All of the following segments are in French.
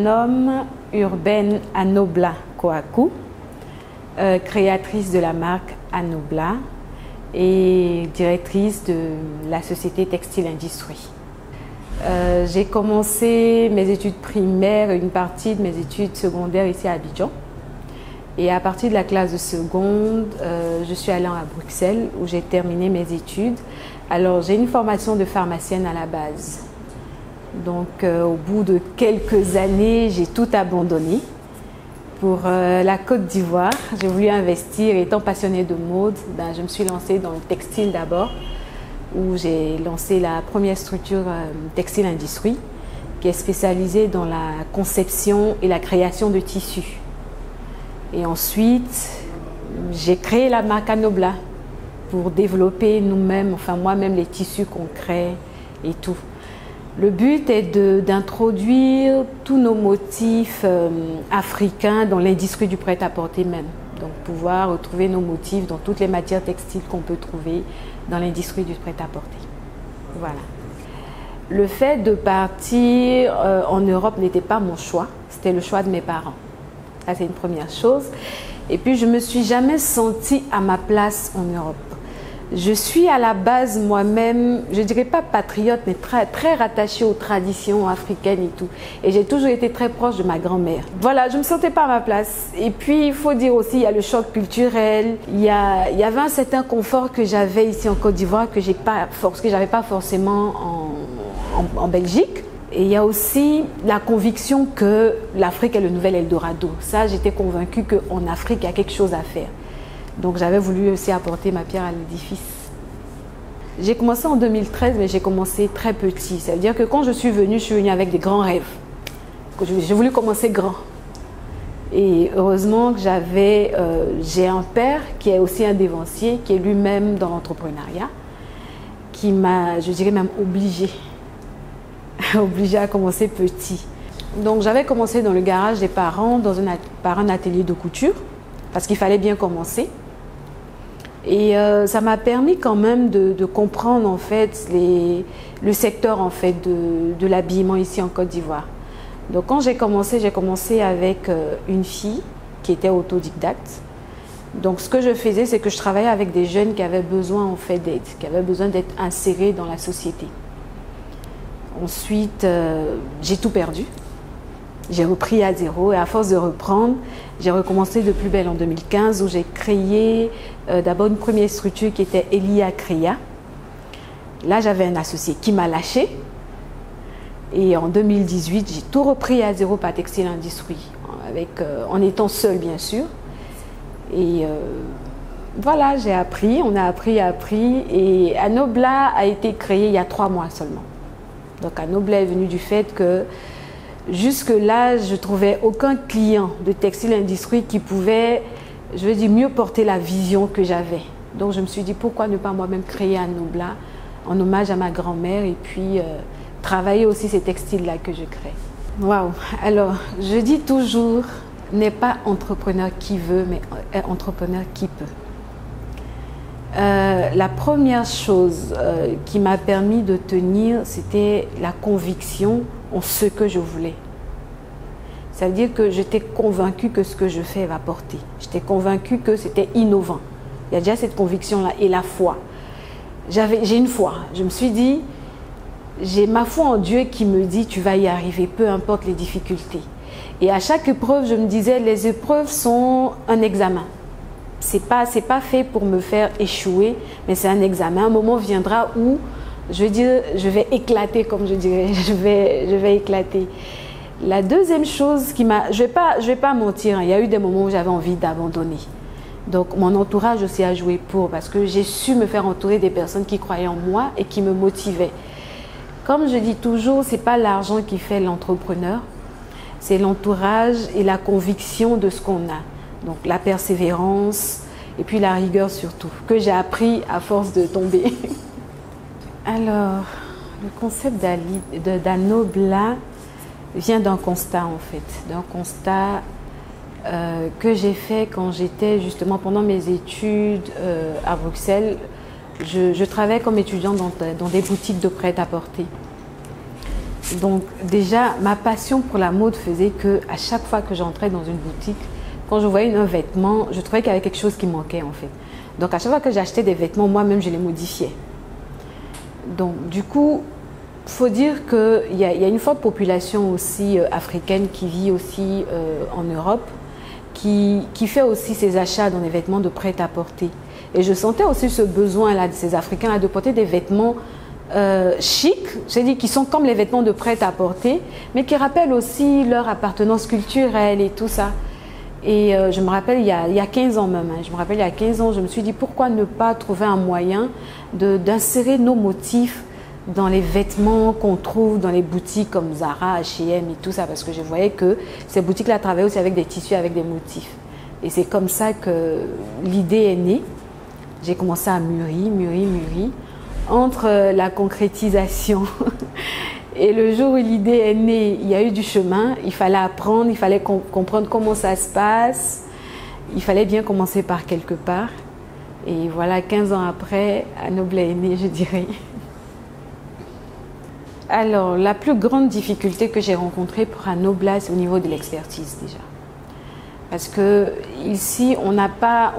nomme Urbaine Anobla Coacou, créatrice de la marque Anobla et directrice de la société Textile Industrie. J'ai commencé mes études primaires et une partie de mes études secondaires ici à Abidjan. Et à partir de la classe de seconde, je suis allée à Bruxelles où j'ai terminé mes études. Alors j'ai une formation de pharmacienne à la base. Donc au bout de quelques années, j'ai tout abandonné pour la Côte d'Ivoire. J'ai voulu investir, étant passionnée de mode, je me suis lancée dans le textile d'abord, où j'ai lancé la première structure Textile Industrie, qui est spécialisée dans la conception et la création de tissus. Et ensuite, j'ai créé la marque Anobla pour développer nous-mêmes, enfin moi-même, les tissus qu'on crée et tout. Le but est d'introduire tous nos motifs africains dans l'industrie du prêt-à-porter même. Donc pouvoir retrouver nos motifs dans toutes les matières textiles qu'on peut trouver dans l'industrie du prêt-à-porter. Voilà. Le fait de partir en Europe n'était pas mon choix, c'était le choix de mes parents. Ça, c'est une première chose. Et puis, je ne me suis jamais sentie à ma place en Europe. Je suis à la base moi-même, je ne dirais pas patriote, mais très rattachée aux traditions africaines et tout. Et j'ai toujours été très proche de ma grand-mère. Voilà, je ne me sentais pas à ma place. Et puis, il faut dire aussi, il y a le choc culturel. Il y avait un certain confort que j'avais ici en Côte d'Ivoire que je n'avais pas forcément en Belgique. Et il y a aussi la conviction que l'Afrique est le nouvel Eldorado. Ça, j'étais convaincue qu'en Afrique, il y a quelque chose à faire. Donc, j'avais voulu aussi apporter ma pierre à l'édifice. J'ai commencé en 2013, mais j'ai commencé très petit. Ça veut dire que quand je suis venue avec des grands rêves. J'ai voulu commencer grand. Et heureusement que j'ai un père qui est aussi un dévancier, qui est lui-même dans l'entrepreneuriat, qui m'a, je dirais même, obligée à commencer petit. Donc j'avais commencé dans le garage des parents, par un atelier de couture, parce qu'il fallait bien commencer. Et ça m'a permis quand même de comprendre en fait le secteur en fait de l'habillement ici en Côte d'Ivoire. Donc quand j'ai commencé avec une fille qui était autodidacte. Donc ce que je faisais, c'est que je travaillais avec des jeunes qui avaient besoin en fait d'aide, qui avaient besoin d'être insérés dans la société. Ensuite, j'ai tout perdu. J'ai repris à zéro et à force de reprendre, j'ai recommencé de plus belle en 2015 où j'ai créé d'abord une première structure qui était Elia Créa. Là, j'avais un associé qui m'a lâché. Et en 2018, j'ai tout repris à zéro par Textile Industrie, en étant seule bien sûr. Et voilà, j'ai appris, on a appris. Et Anobla a été créé il y a 3 mois seulement. Donc Anobla est venu du fait que jusque-là, je ne trouvais aucun client de Textile Industrie qui pouvait, je veux dire, mieux porter la vision que j'avais. Donc je me suis dit, pourquoi ne pas moi-même créer Anobla en hommage à ma grand-mère et puis travailler aussi ces textiles-là que je crée. Waouh! Alors, je dis toujours, n'est pas entrepreneur qui veut, mais entrepreneur qui peut. La première chose qui m'a permis de tenir, c'était la conviction en ce que je voulais. Ça veut dire que j'étais convaincue que ce que je fais va porter. J'étais convaincue que c'était innovant. Il y a déjà cette conviction-là et la foi. J'ai une foi. Je me suis dit, j'ai ma foi en Dieu qui me dit tu vas y arriver, peu importe les difficultés. Et à chaque épreuve, je me disais, les épreuves sont un examen. C'est pas fait pour me faire échouer, mais c'est un examen. Un moment viendra où, je veux dire, je vais éclater, comme je dirais, je vais éclater. La deuxième chose qui m'a, je vais pas mentir, hein, il y a eu des moments où j'avais envie d'abandonner. Donc mon entourage aussi a joué pour, parce que j'ai su me faire entourer des personnes qui croyaient en moi et qui me motivaient. Comme je dis toujours, c'est pas l'argent qui fait l'entrepreneur, c'est l'entourage et la conviction de ce qu'on a. Donc la persévérance et puis la rigueur surtout, que j'ai appris à force de tomber. Alors, le concept d'Anobla vient d'un constat en fait, d'un constat que j'ai fait quand j'étais justement pendant mes études à Bruxelles. Je travaillais comme étudiante dans des boutiques de prêt-à-porter. Donc déjà, ma passion pour la mode faisait que à chaque fois que j'entrais dans une boutique, quand je voyais un vêtement, je trouvais qu'il y avait quelque chose qui manquait en fait. Donc à chaque fois que j'achetais des vêtements, moi-même je les modifiais. Donc du coup, il faut dire qu'il y a une forte population aussi africaine qui vit aussi en Europe, qui fait aussi ses achats dans des vêtements de prêt-à-porter. Et je sentais aussi ce besoin-là de ces Africains-là de porter des vêtements chics, c'est-à-dire qui sont comme les vêtements de prêt-à-porter, mais qui rappellent aussi leur appartenance culturelle et tout ça. Et je me rappelle, il y a 15 ans même, je me rappelle, il y a 15 ans, je me suis dit pourquoi ne pas trouver un moyen d'insérer nos motifs dans les vêtements qu'on trouve dans les boutiques comme Zara, H&M et tout ça, parce que je voyais que ces boutiques-là travaillaient aussi avec des tissus, avec des motifs. Et c'est comme ça que l'idée est née. J'ai commencé à mûrir. Entre la concrétisation et le jour où l'idée est née, il y a eu du chemin. Il fallait apprendre, il fallait comprendre comment ça se passe. Il fallait bien commencer par quelque part. Et voilà, 15 ans après, Anobla est née, je dirais. Alors, la plus grande difficulté que j'ai rencontrée pour Anobla, c'est au niveau de l'expertise déjà. Parce que ici, on n'a pas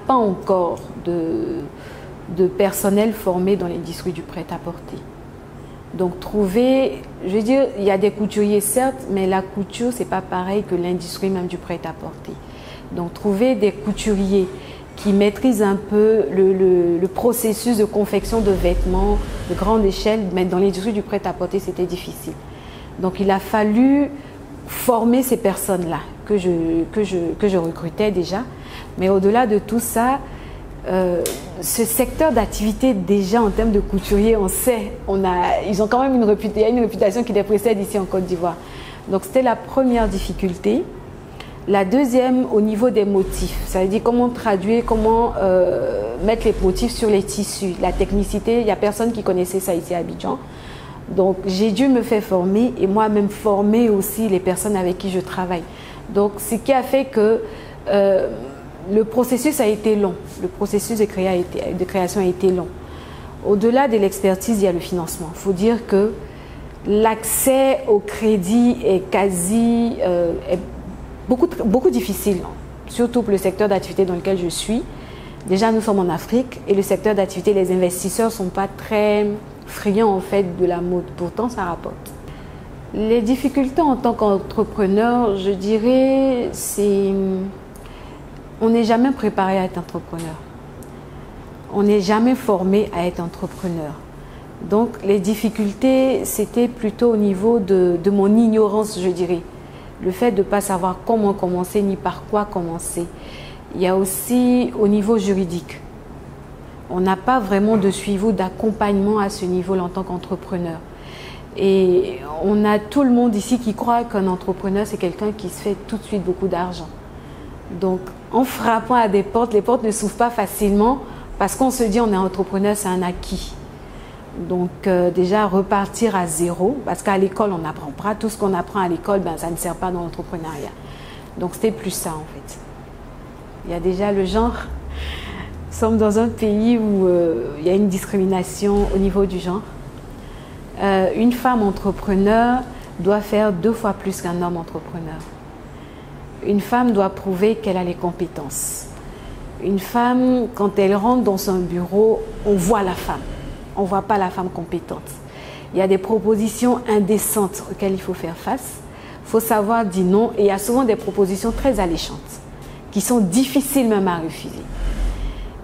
encore de personnel formé dans l'industrie du prêt-à-porter. Donc trouver, je veux dire, il y a des couturiers certes, mais la couture, c'est pas pareil que l'industrie même du prêt-à-porter. Donc trouver des couturiers qui maîtrisent un peu le processus de confection de vêtements de grande échelle, mais dans l'industrie du prêt-à-porter, c'était difficile. Donc il a fallu former ces personnes-là que je recrutais déjà. Mais au-delà de tout ça, ce secteur d'activité déjà en termes de couturier, on sait, ils ont quand même une réputation qui les précède ici en Côte d'Ivoire. Donc c'était la première difficulté. La deuxième, au niveau des motifs, ça veut dire comment traduire, comment mettre les motifs sur les tissus, la technicité. Il n'y a personne qui connaissait ça ici à Abidjan. Donc j'ai dû me faire former et moi-même former aussi les personnes avec qui je travaille. Donc ce qui a fait que le processus a été long, le processus de création a été long. Au-delà de l'expertise, il y a le financement. Il faut dire que l'accès au crédit est est beaucoup difficile, surtout pour le secteur d'activité dans lequel je suis. Déjà, nous sommes en Afrique et le secteur d'activité, les investisseurs ne sont pas très friands en fait de la mode. Pourtant, ça rapporte. Les difficultés en tant qu'entrepreneur, je dirais, c'est... On n'est jamais préparé à être entrepreneur. On n'est jamais formé à être entrepreneur. Donc, les difficultés, c'était plutôt au niveau de mon ignorance, je dirais. Le fait de ne pas savoir comment commencer ni par quoi commencer. Il y a aussi au niveau juridique. On n'a pas vraiment de suivi ou d'accompagnement à ce niveau-là en tant qu'entrepreneur. Et on a tout le monde ici qui croit qu'un entrepreneur, c'est quelqu'un qui se fait tout de suite beaucoup d'argent. Donc, en frappant à des portes, les portes ne s'ouvrent pas facilement parce qu'on se dit on est entrepreneur, c'est un acquis. Donc, déjà, repartir à zéro, parce qu'à l'école, on n'apprend pas. Tout ce qu'on apprend à l'école, ben, ça ne sert pas dans l'entrepreneuriat. Donc, c'était plus ça, en fait. Il y a déjà le genre. Nous sommes dans un pays où il y a une discrimination au niveau du genre. Une femme entrepreneur doit faire 2 fois plus qu'un homme entrepreneur. Une femme doit prouver qu'elle a les compétences. Une femme, quand elle rentre dans son bureau, on voit la femme. On ne voit pas la femme compétente. Il y a des propositions indécentes auxquelles il faut faire face. Il faut savoir dire non. Et il y a souvent des propositions très alléchantes qui sont difficiles même à refuser.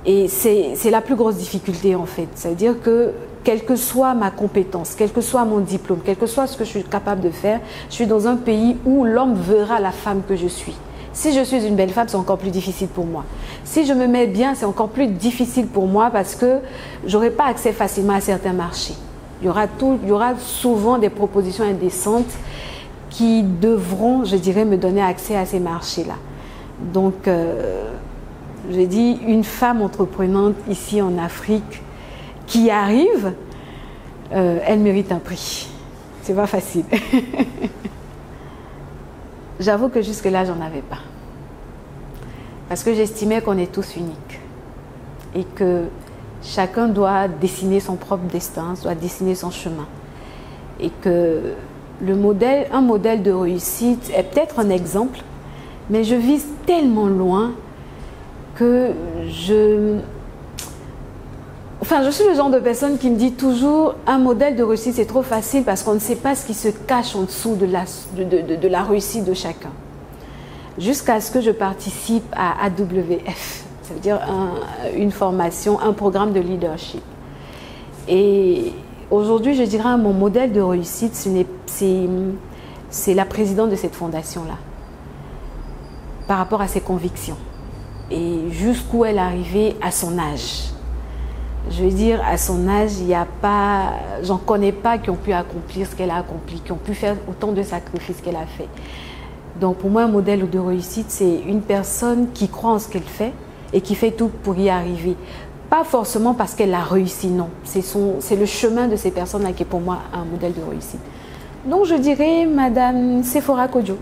Et c'est la plus grosse difficulté en fait. C'est-à-dire que quelle que soit ma compétence, quel que soit mon diplôme, quel que soit ce que je suis capable de faire, je suis dans un pays où l'homme verra la femme que je suis. Si je suis une belle femme, c'est encore plus difficile pour moi. Si je me mets bien, c'est encore plus difficile pour moi parce que je n'aurai pas accès facilement à certains marchés. Il y aura souvent des propositions indécentes qui devront, je dirais, me donner accès à ces marchés-là. Donc, je dis, une femme entreprenante ici en Afrique qui arrive, elle mérite un prix. C'est pas facile. J'avoue que jusque-là, j'en avais pas. Parce que j'estimais qu'on est tous uniques. Et que chacun doit dessiner son propre destin, doit dessiner son chemin. et que un modèle de réussite est peut-être un exemple, mais je vise tellement loin que je suis le genre de personne qui me dit toujours un modèle de réussite c'est trop facile parce qu'on ne sait pas ce qui se cache en dessous de la réussite de chacun. Jusqu'à ce que je participe à AWF, ça veut dire une formation, un programme de leadership. Et aujourd'hui, je dirais mon modèle de réussite, c'est la présidente de cette fondation-là, par rapport à ses convictions et jusqu'où elle est arrivée à son âge. Je veux dire, à son âge, j'en connais pas qui ont pu accomplir ce qu'elle a accompli, qui ont pu faire autant de sacrifices qu'elle a fait. Donc pour moi, un modèle de réussite, c'est une personne qui croit en ce qu'elle fait et qui fait tout pour y arriver. Pas forcément parce qu'elle a réussi, non. C'est le chemin de ces personnes-là qui est pour moi un modèle de réussite. Donc je dirais Madame Sephora Kodjo.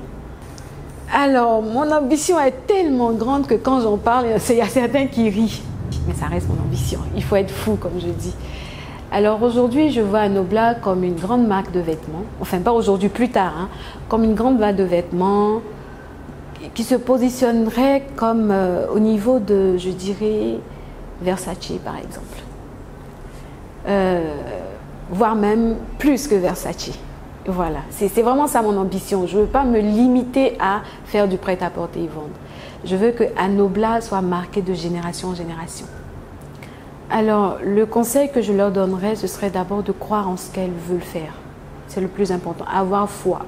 Alors, mon ambition est tellement grande que quand j'en parle, il y a certains qui rient. Mais ça reste mon ambition. Il faut être fou, comme je dis. Alors aujourd'hui, je vois Anobla comme une grande marque de vêtements. Enfin, pas aujourd'hui, plus tard. Hein, comme une grande marque de vêtements qui se positionnerait comme au niveau de, je dirais, Versace, par exemple. Voire même plus que Versace. Voilà, c'est vraiment ça mon ambition. Je ne veux pas me limiter à faire du prêt-à-porter et vendre. Je veux que Anobla soit marqué de génération en génération. Alors, le conseil que je leur donnerais, ce serait d'abord de croire en ce qu'elles veulent faire. C'est le plus important, avoir foi.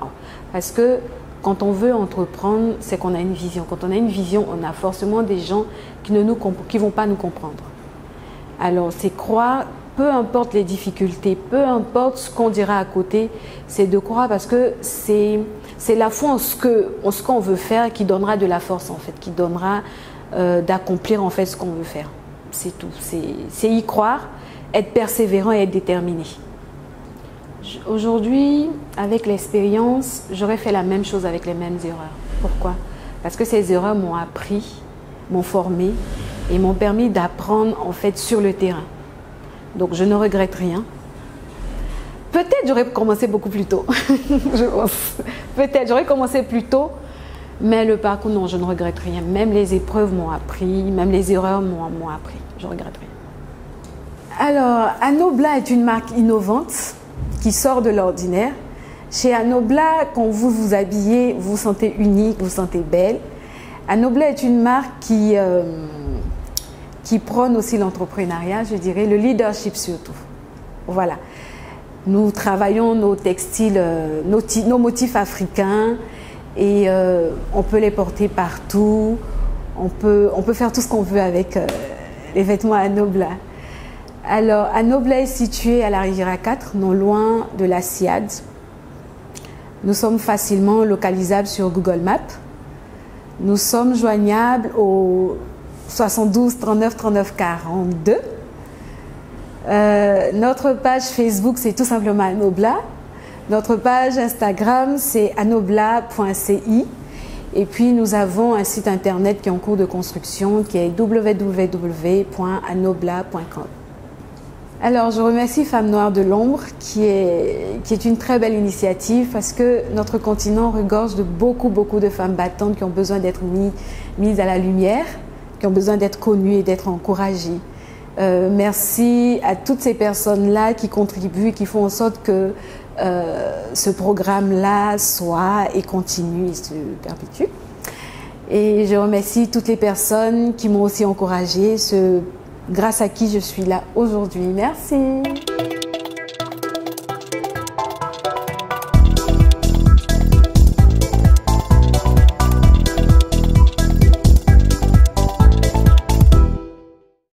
Parce que quand on veut entreprendre, c'est qu'on a une vision. Quand on a une vision, on a forcément des gens qui ne vont pas nous comprendre. Alors, c'est croire, peu importe les difficultés, peu importe ce qu'on dira à côté, c'est de croire parce que c'est la foi en ce qu'on veut faire qui donnera de la force, en fait, qui donnera d'accomplir en fait ce qu'on veut faire. C'est tout. C'est y croire, être persévérant et être déterminé. Aujourd'hui, avec l'expérience, j'aurais fait la même chose avec les mêmes erreurs. Pourquoi? Parce que ces erreurs m'ont appris, m'ont formé et m'ont permis d'apprendre en fait sur le terrain. Donc je ne regrette rien. Peut-être j'aurais commencé beaucoup plus tôt, je pense. Peut-être j'aurais commencé plus tôt, mais le parcours, non, je ne regrette rien. Même les épreuves m'ont appris, même les erreurs m'ont appris. Je ne regrette rien. Alors, Anobla est une marque innovante qui sort de l'ordinaire. Chez Anobla, quand vous vous habillez, vous vous sentez unique, vous vous sentez belle. Anobla est une marque qui prône aussi l'entrepreneuriat, je dirais, le leadership surtout. Voilà. Nous travaillons nos textiles, nos motifs africains et on peut les porter partout. On peut faire tout ce qu'on veut avec les vêtements Anobla. Alors, Anobla est situé à la Riviera 4, non loin de la SIAD. Nous sommes facilement localisables sur Google Maps. Nous sommes joignables au 72 39 39 42. Notre page Facebook, c'est tout simplement Anobla. Notre page Instagram, c'est anobla.ci. Et puis, nous avons un site internet qui est en cours de construction, qui est www.anobla.com. Alors, je remercie Femmes Noires de l'Ombre, qui est une très belle initiative parce que notre continent regorge de beaucoup de femmes battantes qui ont besoin d'être mises à la lumière, qui ont besoin d'être connues et d'être encouragées. Merci à toutes ces personnes-là qui contribuent, qui font en sorte que ce programme-là soit et continue et se perpétue. Et je remercie toutes les personnes qui m'ont aussi encouragée, grâce à qui je suis là aujourd'hui. Merci.